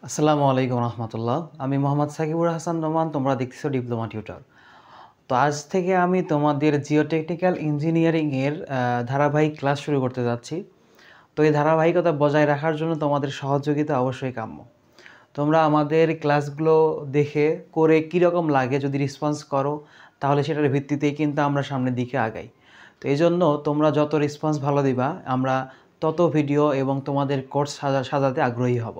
আসসালামু আলাইকুম রহমতুল্লাহ। আমি মোহাম্মদ সাকিবুর হাসান নোমান। তোমরা দেখতেছো ডিপ্লোমা টিউটর। তো আজ থেকে আমি তোমাদের জিওটেকনিক্যাল ইঞ্জিনিয়ারিংয়ের ধারাবাহিক ক্লাস শুরু করতে যাচ্ছি। তো এই ধারাবাহিকতা বজায় রাখার জন্য তোমাদের সহযোগিতা অবশ্যই কাম্য। তোমরা আমাদের ক্লাসগুলো দেখে করে কীরকম লাগে যদি রেসপন্স করো, তাহলে সেটার ভিত্তিতেই কিন্তু আমরা সামনের দিকে আগাই। তো এই জন্য তোমরা যত রেসপন্স ভালো দিবা, আমরা তত ভিডিও এবং তোমাদের কোর্স সাজাতে আগ্রহী হব।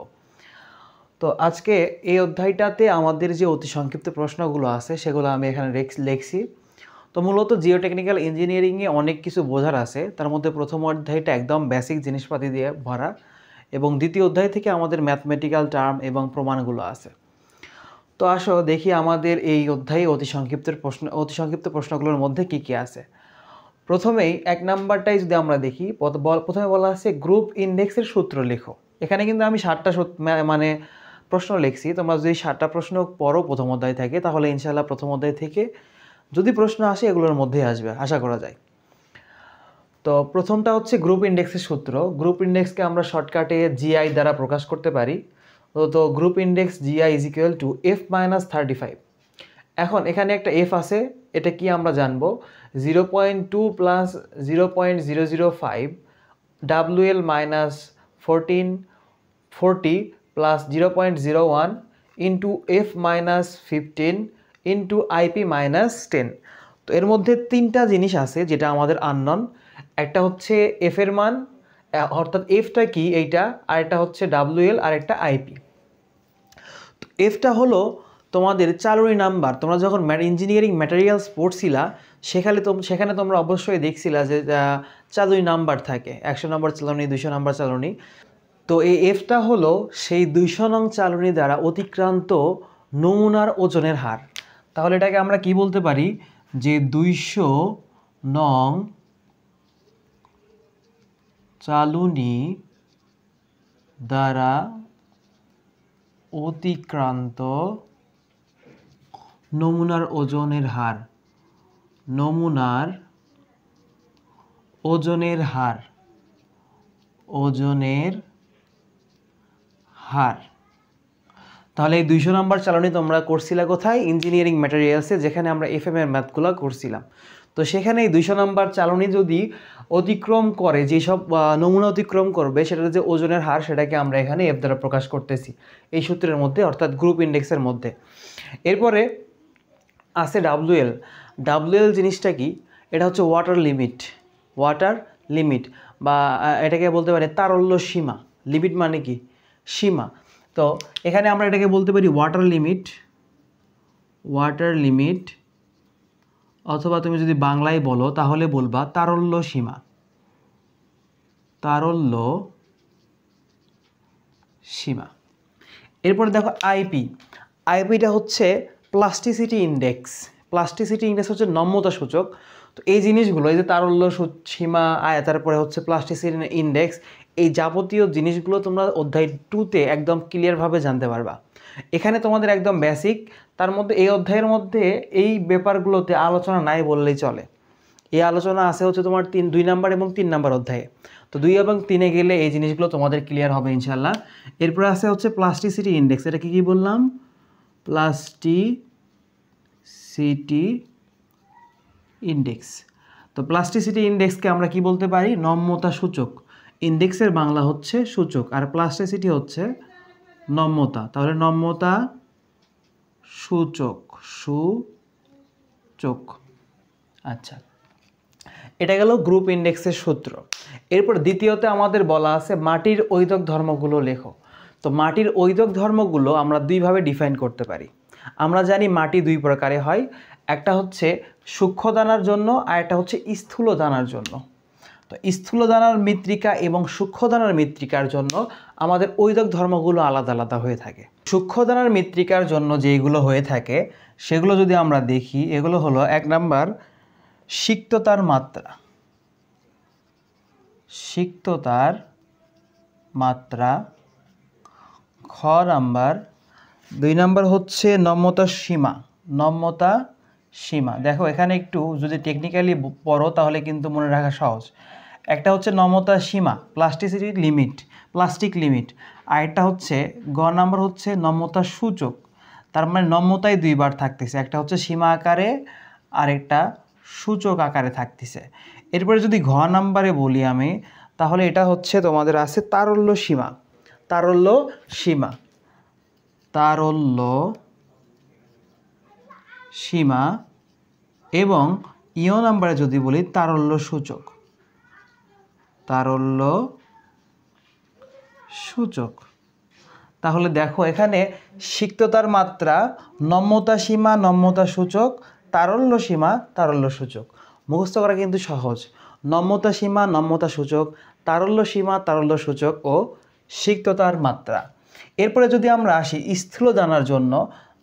তো আজকে এই অধ্যায়টাতে আমাদের যে অতি সংক্ষিপ্ত প্রশ্নগুলো আছে সেগুলো আমি এখানে লিখছি। তো মূলত জিওটেকনিক্যাল ইঞ্জিনিয়ারিংয়ে অনেক কিছু বোঝার আছে। তার মধ্যে প্রথম অধ্যায়টা একদম বেসিক জিনিসপাতি দিয়ে ভরা, এবং দ্বিতীয় অধ্যায় থেকে আমাদের ম্যাথমেটিক্যাল টার্ম এবং প্রমাণগুলো আছে। তো আসো দেখি আমাদের এই অধ্যায়ে অতি সংক্ষিপ্ত প্রশ্নগুলোর মধ্যে কি কি আছে। প্রথমেই এক নাম্বারটাই যদি আমরা দেখি, প্রথমে বলা আছে গ্রুপ ইন্ডেক্সের সূত্র লেখো। এখানে কিন্তু আমি 7টা মানে প্রশ্ন লিখছি। তোমরা যদি 7টা প্রশ্ন পড়ো প্রথম অধ্যায় থেকে, তাহলে ইনশাআল্লাহ প্রথম অধ্যায় থেকে যদি প্রশ্ন আসে এগুলোর মধ্যেই আসবে আশা করা যায়। তো প্রথমটা হচ্ছে গ্রুপ ইন্ডেক্সের সূত্র। গ্রুপ ইন্ডেক্সকে আমরা শর্টকাটে জিআই দ্বারা প্রকাশ করতে পারি। তো group index GI is equal to F-35। এখন এখানে একটা এফ আছে, এটা কি আমরা জানবো। 0.2 plus 0.005 WL minus 1440 plus 0.01 into F minus 15 into IP minus 10। তো এর মধ্যে তিনটা জিনিস আছে যেটা আমাদের আননন। একটা হচ্ছে এফ এর মান, অর্থাৎ এফটা কি এইটা, আর একটা হচ্ছে WL আর একটা IP। তো এফটা হলো তোমাদের চালনী নাম্বার। তোমরা যখন ইঞ্জিনিয়ারিং ম্যাটেরিয়ালস পড়ছিলা সেখানে তোমরা অবশ্যই দেখছিলা যে চালনী নাম্বার থাকে, 100 নম্বর চালনী, 200 নম্বর চালনী। তো এই এফটা হলো সেই 200 নং চালনী দ্বারা অতিক্রান্ত নমুনার ওজনের হার। তাহলে এটাকে আমরা কি বলতে পারি যে 200 নং চালনী দ্বারা অতিক্রান্ত নমুনার ওজনের হার। নমুনার ওজনের হার, ওজনের হার। তাহলে এই 200 নম্বর চালনী তোমরা করছিলা কোথায়? ইঞ্জিনিয়ারিং ম্যাটেরিয়ালসে, যেখানে আমরা এফএম এর ম্যাথগুলো করছিলাম। তো সেখানে এই 200 নম্বর চালনী যদি অতিক্রম করে, যেসব নমুনা অতিক্রম করবে সেটার যে ওজনের হার, সেটাকে আমরা এখানে এফ দ্বারা প্রকাশ করতেছি এই সূত্রের মধ্যে, অর্থাৎ গ্রুপ ইন্ডেক্সের মধ্যে। এরপরে আছে ডাব্লুএল। ডাব্লুএল জিনিসটা কি? এটা হচ্ছে ওয়াটার লিমিট। ওয়াটার লিমিট বা এটাকে বলতে পারি তারল্য সীমা। লিমিট মানে কি? সীমা। তো এখানে আমরা এটাকে বলতে পারি ওয়াটার লিমিট। ওয়াটার লিমিট, অথবা তুমি যদি বাংলায় বলো তাহলে বলবা তারল্য সীমা। তারল্য সীমা। এরপরে দেখো আইপি। আইপিটা হচ্ছে প্লাস্টিসিটি ইন্ডেক্স। প্লাস্টিসিটি ইন্ডেক্স হচ্ছে নম্যতা সূচক। তো এই জিনিসগুলো, এই যে তারল্য সীমা, তারপরে হচ্ছে প্লাস্টিসিটি ইন্ডেক্স, এই যাবতীয় জিনিসগুলো তোমরা অধ্যায় 2তে একদম ক্লিয়ারভাবে জানতে পারবা। এখানে তোমাদের একদম বেসিক। তার মধ্যে এই অধ্যায়ের মধ্যে এই ব্যাপারগুলোতে আলোচনা নাই বললেই চলে। এই আলোচনা আছে হচ্ছে তোমার 2 নাম্বার এবং 3 নাম্বার অধ্যায়ে। তো 2 এবং 3-এ গেলে এই জিনিসগুলো তোমাদের ক্লিয়ার হবে ইনশাল্লাহ। এরপরে আছে হচ্ছে প্লাস্টিসিটি ইন্ডেক্স। এটা কি বললাম? Plasticity index. তো প্লাস্টিসিটি ইন্ডেক্সকে আমরা কি বলতে পারি? নম্যতা সূচক। ইন্ডেক্সের বাংলা হচ্ছে সূচক, আর প্লাস্টিসিটি হচ্ছে নম্যতা। তাহলে নম্যতা সূচক। সূচক। আচ্ছা, এটা গেল গ্রুপ ইন্ডেক্সের সূত্র। এরপর দ্বিতীয়তে আমাদের বলা আছে মাটির ওইদক ধর্মগুলো লেখো। তো মাটির ওইদক ধর্মগুলো আমরা দুইভাবে ডিফাইন করতে পারি। আমরা জানি মাটি দুই প্রকারে হয়, একটা হচ্ছে সূক্ষ্ম দানার জন্য, আর একটা হচ্ছে স্থূল দানার জন্য। তো স্থূল দানার মৃত্তিকা এবং সূক্ষ্ম দানার মৃত্তিকার জন্য আমাদের ওইদক ধর্মগুলো আলাদা আলাদা হয়ে থাকে। সূক্ষ্ম দানার মৃত্তিকার জন্য যেগুলো হয়ে থাকে সেগুলো যদি আমরা দেখি, এগুলো হলো 1 নাম্বার সিক্ততার মাত্রা। সিক্ততার মাত্রা। খ নাম্বার। 2 নাম্বার হচ্ছে নম্যতা সীমা। নম্যতা সীমা। দেখো এখানে একটু যদি টেকনিক্যালি পড়ো তাহলে কিন্তু মনে রাখা সহজ। একটা হচ্ছে নম্যতা সীমা, প্লাস্টিসিটি লিমিট, প্লাস্টিক লিমিট। আরেকটা হচ্ছে গ নাম্বার হচ্ছে নম্যতা সূচক, তার মানে নম্যতায় দুইবার থাকতেছে, একটা হচ্ছে সীমা আকারে আর একটা সূচক আকারে থাকতেছে। এরপরে যদি ঘ নাম্বারে বলি আমি, তাহলে এটা হচ্ছে তোমাদের আছে তারল্য সীমা, তারল্য সীমা, তারল্য সীমা, এবং ইয় নাম্বারে যদি বলি তারল্য সূচক, তারল্য সূচক। তাহলে দেখো এখানে সিক্ততার মাত্রা, নম্যতা সীমা, নম্যতা সূচক, তারল্য সীমা, তারল্য সূচক। মুখস্থ করা কিন্তু সহজ। নম্যতা সীমা, নম্যতা সূচক, তারল্য সীমা, তারল্য সূচক ও সিক্ততার মাত্রা। এরপরে যদি আমরা আসি স্থূল দানার জন্য,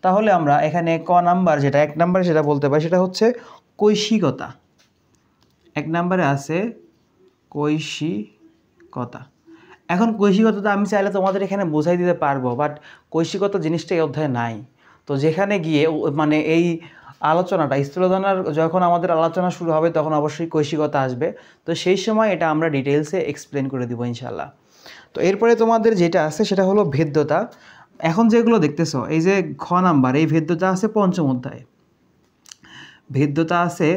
তাহলে আমরা এখানে ক নাম্বার যেটা, এক নাম্বারে যেটা বলতে পারি সেটা হচ্ছে কৈশিকতা। এক নাম্বারে আছে কৈশিকতা। এখন কৈশিকতা আমি চাইলে তোমাদের এখানে বোঝাই দিতে পারবো, বাট কৈশিকতা জিনিসটা এই অধ্যায়ে নাই। তো যেখানে গিয়ে মানে এই আলোচনাটা স্থূলদানার যখন আমাদের আলোচনা শুরু হবে তখন অবশ্যই কৈশিকতা আসবে, তো সেই সময় এটা আমরা ডিটেলসে এক্সপ্লেন করে দিব ইনশাল্লাহ। তো এরপরে তোমাদের যেটা আছে সেটা হলো ভেদ্যতা। এখন যেগুলো দেখতেছো এই যে খ নাম্বার, এই ভেদ্যতা আছে পঞ্চম অধ্যায়ে, ভেদ্যতা আছে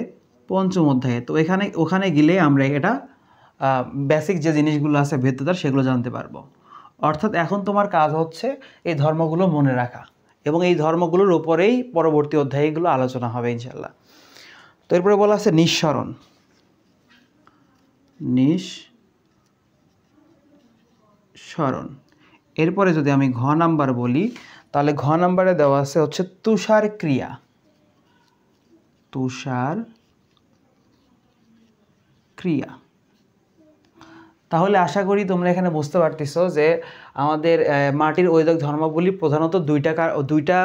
পঞ্চম অধ্যায়ে। তো ওখানে গেলে আমরা এটা বেসিক যে জিনিসগুলো আছে ভেদ্যতার সেগুলো জানতে পারবো। অর্থাৎ এখন তোমার কাজ হচ্ছে এই ধর্মগুলো মনে রাখা, এবং এই ধর্মগুলোর উপরেই পরবর্তী অধ্যায়গুলো আলোচনা হবে ইনশাল্লাহ। তো এরপরে বলা আছে নিঃসরণ, নিঃসরণ। এরপরে যদি আমি ঘ নাম্বার বলি, তাহলে ঘ নাম্বারে দেওয়া আছে হচ্ছে তুষার ক্রিয়া, তুষার ক্রিয়া। তাহলে আশা করি তোমরা এখানে বুঝতে পারতেছো যে আমাদের মাটির ওয়েদিক ধর্মাবলী প্রধানত দুইটা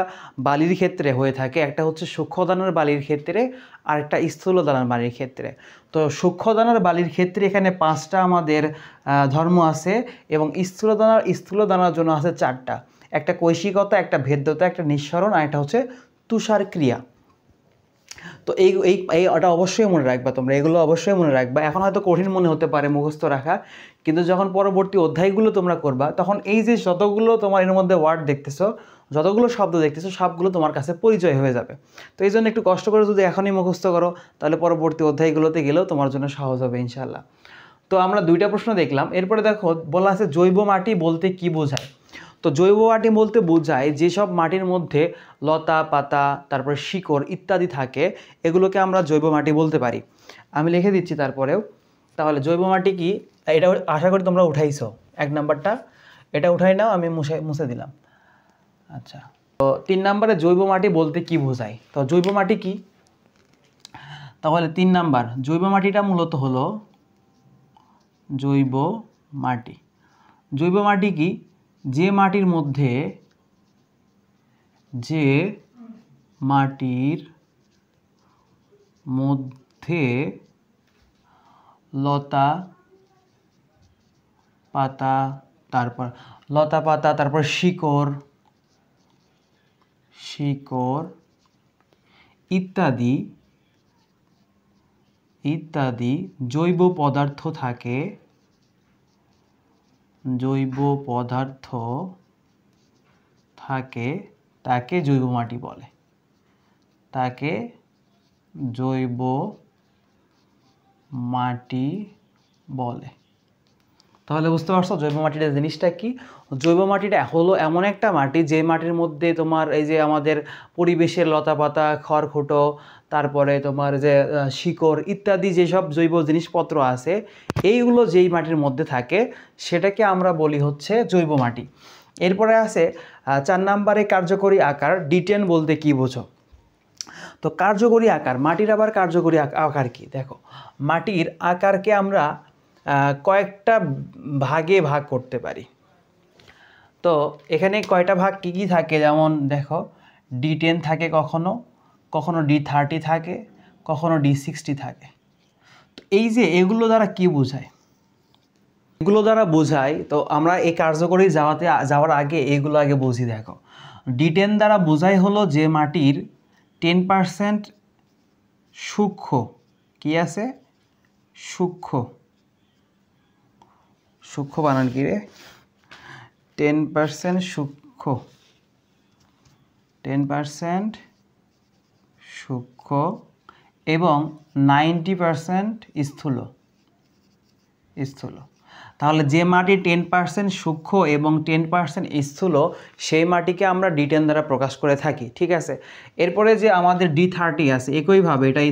বালির ক্ষেত্রে হয়ে থাকে, একটা হচ্ছে সূক্ষ্মদানার বালির ক্ষেত্রে আর একটা স্থূলদানার বালির ক্ষেত্রে। তো সূক্ষ্মদানার বালির ক্ষেত্রে এখানে 5টা আমাদের ধর্ম আছে, এবং স্থূলদানার জন্য আছে 4টা, একটা কৈশিকতা, একটা ভেদ্যতা, একটা নিঃসরণ, আর একটা হচ্ছে তুষার ক্রিয়া। তো ওটা অবশ্যই মনে রাখবা তোমরা, এগুলো অবশ্যই মনে রাখবা। এখন হয়তো কঠিন মনে হতে পারে মুখস্থ রাখা, কিন্তু যখন পরবর্তী অধ্যায়গুলো তোমরা করবা তখন এই যে যতগুলো তোমার এর মধ্যে ওয়ার্ড দেখতেছো, যতগুলো শব্দ দেখতেছো, সবগুলো তোমার কাছে পরিচয় হয়ে যাবে। তো এই জন্য একটু কষ্ট করে যদি এখনই মুখস্থ করো, তাহলে পরবর্তী অধ্যায়গুলোতে গেলেও তোমার জন্য সহজ হবে ইনশাল্লাহ। তো আমরা 2টা প্রশ্ন দেখলাম। এরপরে দেখো বলা আছে জৈব মাটি বলতে কি বোঝায়। তো জৈব মাটি বলতে বোঝায় যেসব মাটির মধ্যে লতা পাতা, তারপরে শিকড় ইত্যাদি থাকে, এগুলোকে আমরা জৈব মাটি বলতে পারি। আমি লিখে দিচ্ছি তারপরেও। তাহলে জৈব মাটি কি, এটা আশা করি তোমরা উঠাইছো, 1 নাম্বারটা এটা উঠাই নাও, আমি মুছে দিলাম। আচ্ছা, তো 3 নাম্বারে জৈব মাটি বলতে কি বোঝায়। তো জৈব মাটি কি, তাহলে 3 নাম্বার জৈব মাটিটা মূলত হলো জৈব মাটি। জৈব মাটি কি, যে মাটির মধ্যে লতা পাতা, তারপর শিকড় ইত্যাদি জৈব পদার্থ থাকে, তাকে জৈব মাটি বলে, তাকে জৈব মাটি বলে। তাহলে বুঝতে পারছো জৈব মাটিটা জিনিসটা কি। জৈব মাটিটা হলো এমন একটা মাটি যে মাটির মধ্যে তোমার এই যে আমাদের পরিবেশের লতাপাতা, খড়খুটো, তারপরে তোমার যে শিকড় ইত্যাদি যেসব জৈব জিনিসপত্র আছে, এইগুলো যেই মাটির মধ্যে থাকে সেটাকে আমরা বলি হচ্ছে জৈব মাটি। এরপরে আছে 4 নাম্বারে কার্যকরী আকার। D10 বলতে কি বোঝো। তো কার্যকরী আকার, মাটির আবার কার্যকরী আকার কি। দেখো মাটির আকারকে আমরা কয়েকটা ভাগে ভাগ করতে পারি। তো এখানে কয়টা ভাগ কি কি থাকে, যেমন দেখো D10 থাকে, কখনো D30 থাকে, কখনো D60 থাকে। তো এই যে এগুলো দ্বারা কি বোঝায়, এগুলো দ্বারা বোঝায়, তো আমরা এই কার্যকরী যাওয়ার আগে এগুলো আগে বুঝি। দেখো D10 দ্বারা বোঝায় হলো যে মাটির 10% সূক্ষ্ম কি আছে, সূক্ষ্ম বানান কি রে, 10% সূক্ষ্ম, 10% সূক্ষ্ম এবং 90% স্থূল। তাহলে যে মাটি 10% সূক্ষ্ম এবং 10% স্থূল সেই মাটিকে আমরা D10 দ্বারা প্রকাশ করে থাকি। ঠিক আছে, এরপরে যে আমাদের D30 আছে একইভাবে এটাই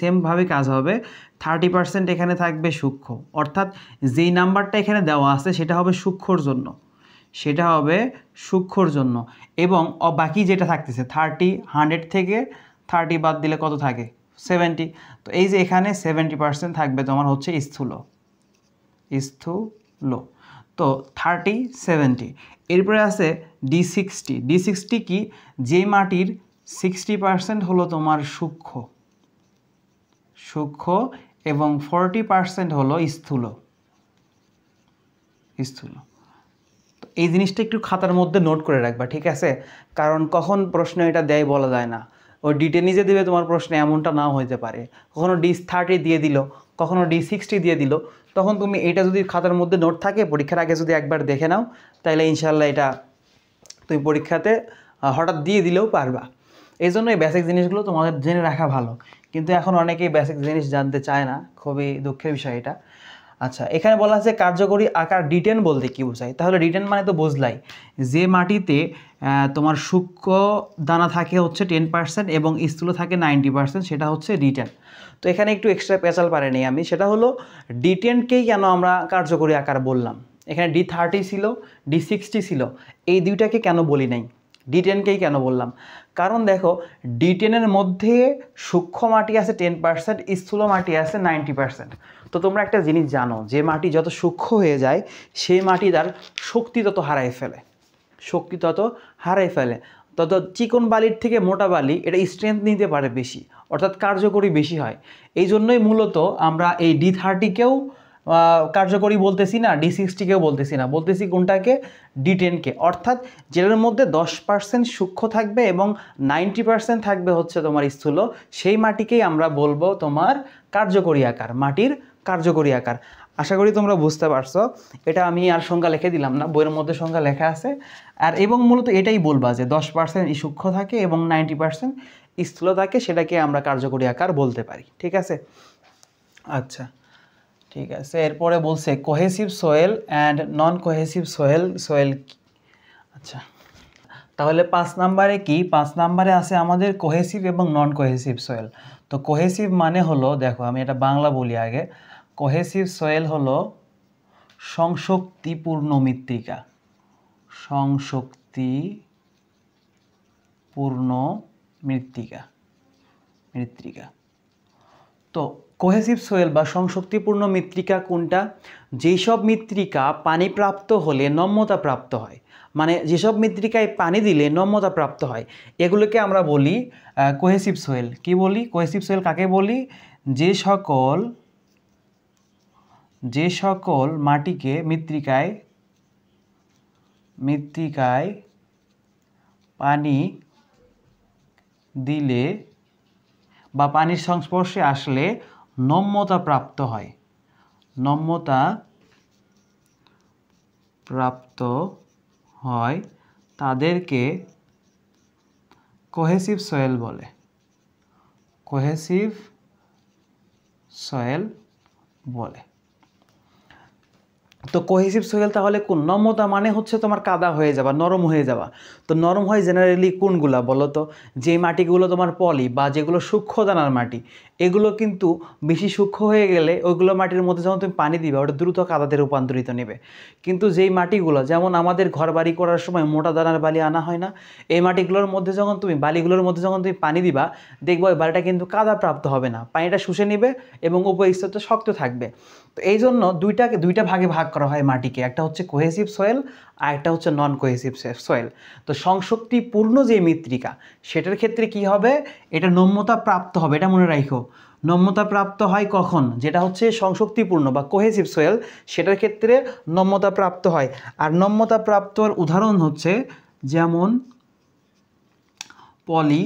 সেমভাবে কাজ হবে। 30% এখানে থাকবে সূক্ষ্ম, অর্থাৎ যেই নাম্বারটা এখানে দেওয়া আছে সেটা হবে সূক্ষ্মর জন্য, এবং বাকি যেটা থাকতেছে 30, 100 থেকে 30 বাদ দিলে কত থাকে? 70। তো এই যে এখানে 70% থাকবে তোমার হচ্ছে স্থূল। তো 30, 70। এরপরে আছে D60 কি? যে মাটির 60% হলো তোমার সূক্ষ্ম এবং 40% হলো স্থূল। তো এই জিনিসটা একটু খাতার মধ্যে নোট করে রাখবা, ঠিক আছে? কারণ কখন প্রশ্ন এটা দেয় বলা যায় না। ওই D10 নিজে দেবে তোমার প্রশ্নে, এমনটা নাও হইতে পারে। কখনো D30 দিয়ে দিল, কখনো D60 দিয়ে দিল। তখন তুমি এটা যদি খাতার মধ্যে নোট থাকে, পরীক্ষার আগে যদি একবার দেখে নাও, তাহলে ইনশাল্লাহ এটা তুমি পরীক্ষাতে হঠাৎ দিয়ে দিলেও পারবা। এই জন্য এই বেসিক জিনিসগুলো তোমাদের জেনে রাখা ভালো, কিন্তু এখন অনেকেই বেসিক জিনিস জানতে চায় না, খুবই দুঃখের বিষয় এটা। আচ্ছা, এখানে বলা আছে কার্যকরী আকার D10 বলতে কি বোঝায়? তাহলে D10 মানে তো বুঝলাই, যে মাটিতে তোমার সূক্ষ্ম দানা থাকে হচ্ছে 10% এবং স্থূল থাকে 90%, সেটা হচ্ছে D10। তো এখানে একটু এক্সট্রা পেঁচাল পারেনি আমি, সেটা হলো D10কেই কেন আমরা কার্যকরী আকার বললাম। এখানে D30 ছিল, D60 ছিল, এই দুইটাকে কেন বলি নাই, D10কেই কেন বললাম? কারণ দেখো D10-এর মধ্যে সূক্ষ্ম মাটি আছে 10%, স্থূল মাটি আছে 90%। তো তোমরা একটা জিনিস জানো, যে মাটি যত সূক্ষ্ম হয়ে যায় সেই মাটি তার শক্তি তত হারায় ফেলে। তত চিকন বালির থেকে মোটা বালি এটা স্ট্রেংথ নিতে পারে বেশি, অর্থাৎ কার্যকরী বেশি হয়। এই জন্যই মূলত আমরা এই D30কেও কার্যকরী বলতেছি না, D60কেও বলতেছি না, বলতেছি কোনটাকে? D10কে। অর্থাৎ যেটার মধ্যে 10% সূক্ষ্ম থাকবে এবং 90% থাকবে হচ্ছে তোমার স্থূল, সেই মাটিকেই আমরা বলবো তোমার কার্যকরী আকার, মাটির কার্যকরী আকার। আশা করি তোমরা বুঝতে পারছো। এটা আমি আর সংজ্ঞা লিখে দিলাম না, বইয়ের মধ্যে সংজ্ঞা লেখা আছে। আর এবং মূলত এটাই বলবা যে 10% সূক্ষ্ম থাকে এবং 90% স্থূল থাকে, সেটাকে আমরা কার্যকরী আকার বলতে পারি। ঠিক আছে? আচ্ছা, ঠিক আছে। এরপরে বলছে cohesive soil and non cohesive soil. আচ্ছা, তাহলে 5 নম্বরে কি? 5 নম্বরে আছে আমাদের কোহেসিভ এবং নন কোহেসিভ সয়েল। তো কোহেসিভ মানে হলো, দেখো আমি এটা বাংলা বলি আগে। কোহেসিভ সয়েল হলো সংশক্তিপূর্ণ মৃত্তিকা। তো কোহেসিভ সয়েল বা সংশক্তিপূর্ণ মৃত্তিকা কোনটা? যেই সব মৃত্তিকা পানি প্রাপ্ত হলে নম্যতা প্রাপ্ত হয়, মানে যেসব মৃত্তিকায় পানি দিলে নম্যতা প্রাপ্ত হয়, এগুলোকে আমরা বলি কোহেসিভ সয়েল। কি বলি? কোহেসিভ সয়েল কাকে বলি? যে সকল মাটিকে মৃত্তিকায় পানি দিলে বা পানির সংস্পর্শে আসলে নম্যতা প্রাপ্ত হয় তাদেরকে কোহেসিভ সয়েল বলে। তো কোহেসিভ সয়েল তাহলে কোন? নম্যতা মানে হচ্ছে তোমার কাদা হয়ে যাওয়া, নরম হয়ে যাওয়া। তো নরম হয় জেনারেলি কোনগুলা বলো তো? যে মাটিগুলো তোমার পলি বা যেগুলো সূক্ষ্ম দানার মাটি, এগুলো কিন্তু বেশি সূক্ষ্ম হয়ে গেলে ওইগুলো মাটির মধ্যে যখন তুমি পানি দিবে ওটা দ্রুত কাদাতে রূপান্তরিত নেবে। কিন্তু যেই মাটিগুলো, যেমন আমাদের ঘর বাড়ি করার সময় মোটা দানার বালি আনা হয় না, এই মাটিগুলোর মধ্যে যখন তুমি পানি দিবা, দেখবো ওই বালিটা কিন্তু কাদা প্রাপ্ত হবে না, পানিটা শুষে নিবে এবং উপরিস্তরটা শক্ত থাকবে। তো এই জন্য দুইটা ভাগে ভাগ করা হয় মাটিকে, একটা হচ্ছে কোহেসিভ সয়েল আর একটা হচ্ছে নন কোহেসিভ সয়েল। তো সংশক্তিপূর্ণ যে মৃত্তিকা, সেটার ক্ষেত্রে কি হবে? এটা নম্যতা প্রাপ্ত হবে, এটা মনে রাখো। নম্যতা প্রাপ্ত হয় কখন? যেটা হচ্ছে সংশক্তিপূর্ণ বা কোহেসিভ সয়েল, সেটার ক্ষেত্রে নম্যতা প্রাপ্ত হয়। আর নম্যতা প্রাপ্তর উদাহরণ হচ্ছে যেমন পলি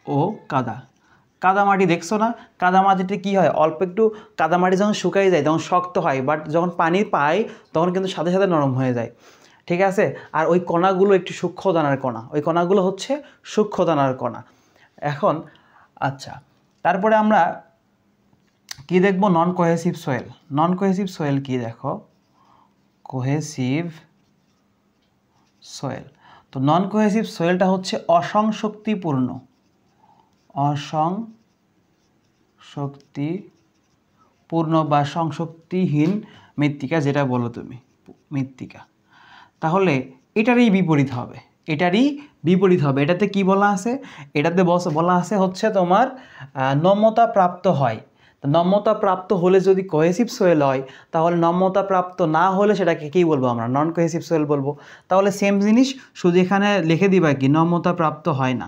ও কাদা। কাদামাটি দেখছো না, কাদামাটিতে কি হয়, অল্প একটু কাদামাটি যখন শুকাই যায় তখন শক্ত হয়, বাট যখন পানি পায় তখন কিন্তু সাথে সাথে নরম হয়ে যায়, ঠিক আছে। আর ওই কণাগুলো একটু সূক্ষ্ম দানার কণা, ওই কণাগুলো হচ্ছে সূক্ষ্ম দানার কণা। এখন আচ্ছা, তারপরে আমরা কি দেখব, নন কোহেসিভ সয়েল। নন কোহেসিভ সয়েল কি দেখো, কোহেসিভ সয়েল। তো নন কোহেসিভ সয়েলটা হচ্ছে অসংশক্তিপূর্ণ, অসংশক্তিপূর্ণ বা সংশক্তিহীন মৃত্তিকা, যেটা বলো তুমি মৃত্তিকা। তাহলে এটারই বিপরীত হবে, এটারই বিপরীত হবে। এটাতে কি বলা আছে, এটাতে বলা আছে হচ্ছে তোমার নম্যতা প্রাপ্ত হয়। নম্যতা প্রাপ্ত হলে যদি কোহেসিভ সয়েল হয়, তাহলে নম্যতা প্রাপ্ত না হলে সেটাকে কী বলবো আমরা, নন কোহেসিভ সয়েল বলবো। তাহলে সেম জিনিস, শুধু এখানে লিখে দিবা কি, নম্যতা প্রাপ্ত হয় না,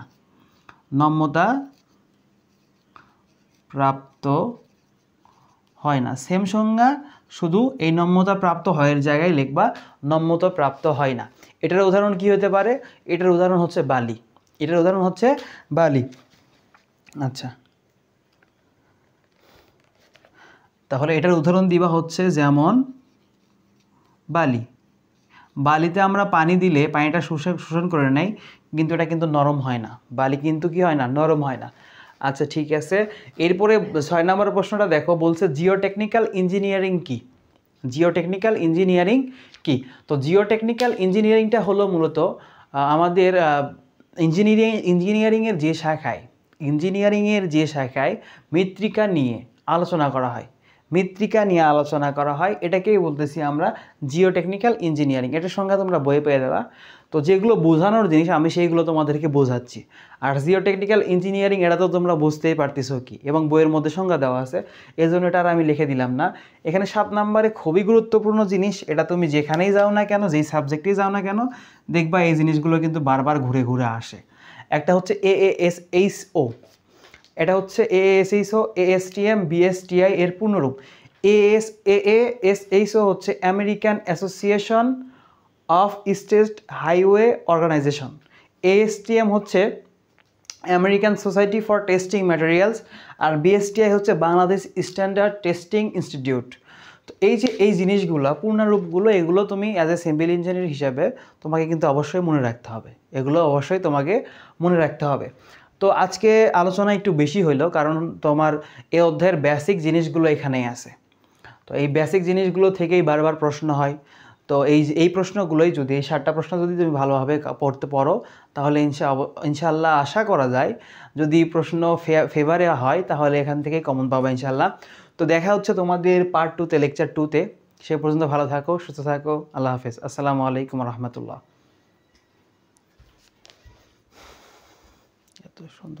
নম্যতা প্রাপ্ত হয় না, সেম সংজ্ঞা, শুধু এই নম্যতা প্রাপ্ত হয়ের জায়গায় লিখবা নম্যতা প্রাপ্ত হয় না। এটার উদাহরণ কি হতে পারে, এটার উদাহরণ হচ্ছে বালি, এটার উদাহরণ হচ্ছে বালি। আচ্ছা, তাহলে এটার উদাহরণ দিবা হচ্ছে যেমন বালি। বালিতে আমরা পানি দিলে পানিটা শোষণ করে নেয়, কিন্তু এটা কিন্তু নরম হয় না, বালি কিন্তু কি হয় না, নরম হয় না। আচ্ছা ঠিক আছে, এরপরে 6 নম্বর প্রশ্নটা দেখো, বলছে জিওটেকনিক্যাল ইঞ্জিনিয়ারিং কি। জিওটেকনিক্যাল ইঞ্জিনিয়ারিং কি? তো জিওটেকনিক্যাল ইঞ্জিনিয়ারিংটা হলো মূলত আমাদের ইঞ্জিনিয়ারিংয়ের যে শাখায় মৃত্তিকা নিয়ে আলোচনা করা হয়, মৃত্তিকা নিয়ে আলোচনা করা হয়, এটাকেই বলতেছি আমরা জিওটেকনিক্যাল ইঞ্জিনিয়ারিং। এটার সংজ্ঞা তোমরা বইয়ে পেয়ে দেবা। তো যেগুলো বোঝানোর জিনিস আমি সেইগুলো তোমাদেরকে বোঝাচ্ছি। আর জিওটেকনিক্যাল ইঞ্জিনিয়ারিং এটা তো তোমরা বুঝতেই পারতেছো কি, এবং বইয়ের মধ্যে সংজ্ঞা দেওয়া আছে, এই জন্য এটা আর আমি লিখে দিলাম না। এখানে 7 নম্বরে খুবই গুরুত্বপূর্ণ জিনিস, এটা তুমি যেখানেই যাও না কেন, যেই সাবজেক্টেই যাও না কেন, দেখবা এই জিনিসগুলো কিন্তু বারবার ঘুরে ঘুরে আসে। একটা হচ্ছে AASHO, এটা হচ্ছে AASHO, ASTM, BSTI এর পূর্ণরূপ। AASHO হচ্ছে American association of state highway organization. ASTM হচ্ছে American society for testing materials, আর BSTI হচ্ছে বাংলাদেশ স্ট্যান্ডার্ড টেস্টিং ইনস্টিটিউট। তো এই জিনিসগুলো পূর্ণরূপগুলো, এগুলো তুমি অ্যাজ এ সিভিল ইঞ্জিনিয়ার হিসাবে তোমাকে কিন্তু অবশ্যই মনে রাখতে হবে, এগুলো অবশ্যই তোমাকে মনে রাখতে হবে। তো আজকে আলোচনা একটু বেশি হইলো, কারণ তোমার এই অধ্যায়ের বেসিক জিনিসগুলো এখানেই আছে। তো এই বেসিক জিনিসগুলো থেকেই বারবার প্রশ্ন হয়। তো এই প্রশ্নগুলোই যদি, এই 7টা প্রশ্ন যদি তুমি ভালোভাবে পড়তে পারো, তাহলে ইনশাআল্লাহ আশা করা যায়, যদি প্রশ্ন ফেভারে হয় তাহলে এখান থেকে কমন পাবে ইনশাআল্লাহ। তো দেখা হচ্ছে তোমাদের পার্ট 2তে, লেকচার 2তে। সে পর্যন্ত ভালো থাকো, সুস্থ থাকো, আল্লাহ হাফেজ, আসসালামু আলাইকুম রহমতুল্লাহ। এত সুন্দর।